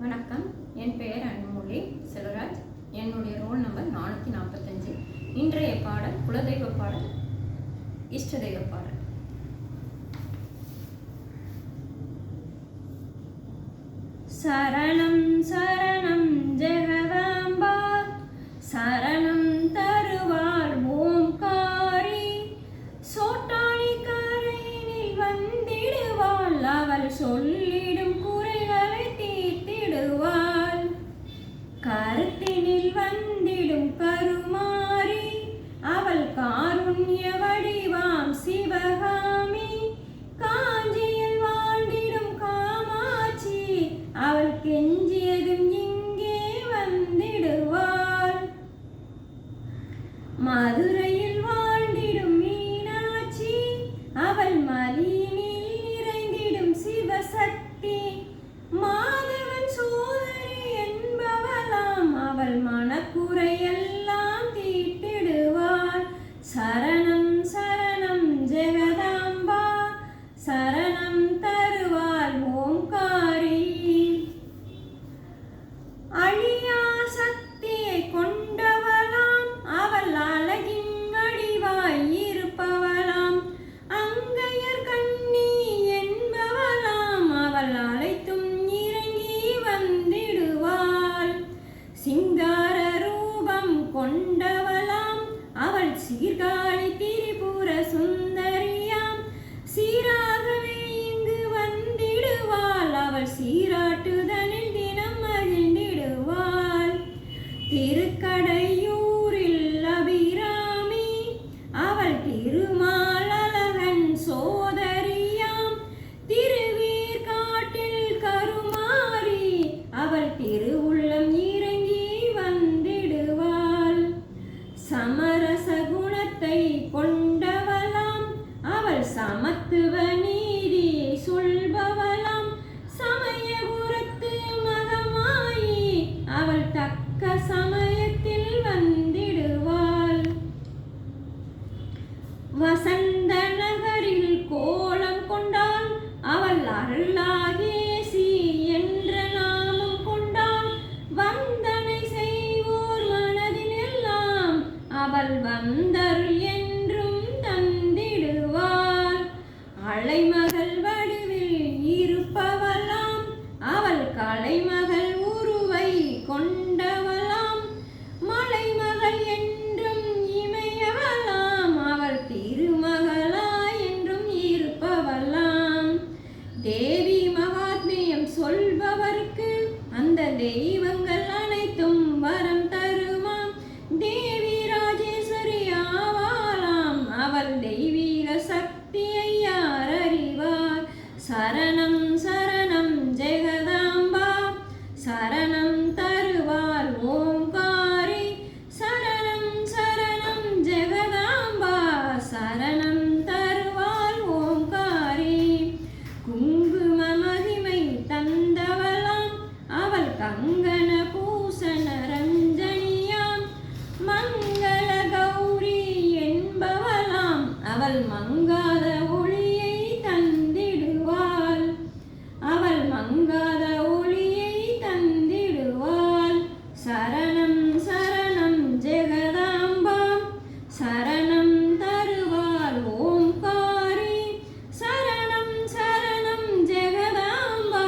வணக்கம். என் பெயர் அன்புமொழி செல்வராஜ். என்னுடைய ரோல் நம்பர் 445. இன்றைய பாடல் குலதெய்வ பாடல், இஷ்ட தெய்வ பாடல். சரணம் சரணம் ஜெகதாம்பா, சரணம் தருவாள் ஓம்காரி, சோட்டாளி கரையினில் வந்திடுவாள், அவள் சொல்லிடும் குறைகளை தீர்த்திடுவாள். கருத்தினில் வந்திடும் கருமாரி, அவள் காருண்ய வடிவாம் சிவகாமி, காஞ்சியில் வாழ்ந்திடும் காமாட்சி, அவள் கெஞ்சியதும் இங்கே வந்திடுவாள். மதுரையில் வாழ்ந்திடும் மீனாட்சி, அவள் மலியினில் நிறைந்திடும் சிவசக்தி, மாதவன் சோதரி என்பவளாம், அவள் மனக்குறையெல்லாம் தீர்த்திடுவாள். சரணம் சரணம் ஜெகதாம்பா, சரணம் தருவாள் ஓம்காரி. அழியா சக்தியை கொண்டவளாம், அவள் அழகின் வடிவாய் இருப்பவளாம், அங்கையர் கண்ணி என்பவளாம், அவள் அழைத்தும் இறங்கி வந்திடுவாள். சிங்கார ரூபம் கொண்டவளாம், அவள் சீர்காழி திரிபுர சுந்தரியாம், சீராகவே இங்கு வந்திடுவாள், அவள் சீராட்டுதனில் தினம் மகிழ்ந்திடுவாள். திருக்கடையூரில் அபிராமி, அவள் திருமாலழகன் சோதரியாம், திருவேற்காட்டில் கருமாரி, அவள் திருவுள்ளம் இறங்கி வந்திடுவாள். சமரச குணத்தை கொண்டவளாம், அவள் சமத்துவ நீதியை சொல்பவளாம், சமயபுரத்து மகமாயி, அவள் தக்க சமயத்தில் வந்திடுவாள். வசந்த நகரில் கோலம் கொண்டாள், அவள் அருளாகேசி என்ற நாமம் கொண்டாள், வந்தனை செய்வோர் மனதினெல்லாம், அவள் வந்தருள் என்றும் தந்திடுவாள். அலைமகள் வடிவில் இருப்பவளாம், அவள் கலைமகள் உருவை கொண்டவளாம், மலைமகள் என்றும் இமையவளாம், அவள் திருமகளாய் என்றும் இருப்பவளாம். தேவி மகாத்மியம் சொல்பவர்க்கு அந்த தெய்வங்கள் அனைத்தும் வரம் தருமாம், தேவி ராஜேஸ்வரி ஆவாளாம், அவள் தெய்வீக சக்தியை யார் அறிவார். சரணம் சரணம் ஜெகதாம்பா, சரணம் தருவாள் ஓம்காரி, சரணம் சரணம் ஜெகதாம்பா, சரணம் தருவாள் ஓம்காரி. குங்கும மகிமை தந்தவளாம், அவள் கங்கண பூசண ரஞ்சனியாம், மங்கள கௌரி என்பவளாம், அவள் மங்காத ஒளியை தந்திடுவாள், அவள் மங்காத ஒளியை தந்திடுவாள். சரணம் சரணம் ஜெகதாம்பா, சரணம் தருவாள் ஓம்காரி, சரணம் சரணம் ஜெகதாம்பா,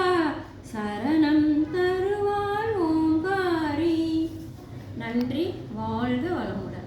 சரணம் தருவாள் ஓம்காரி. நன்றி. வாழ்க வளமுடன்.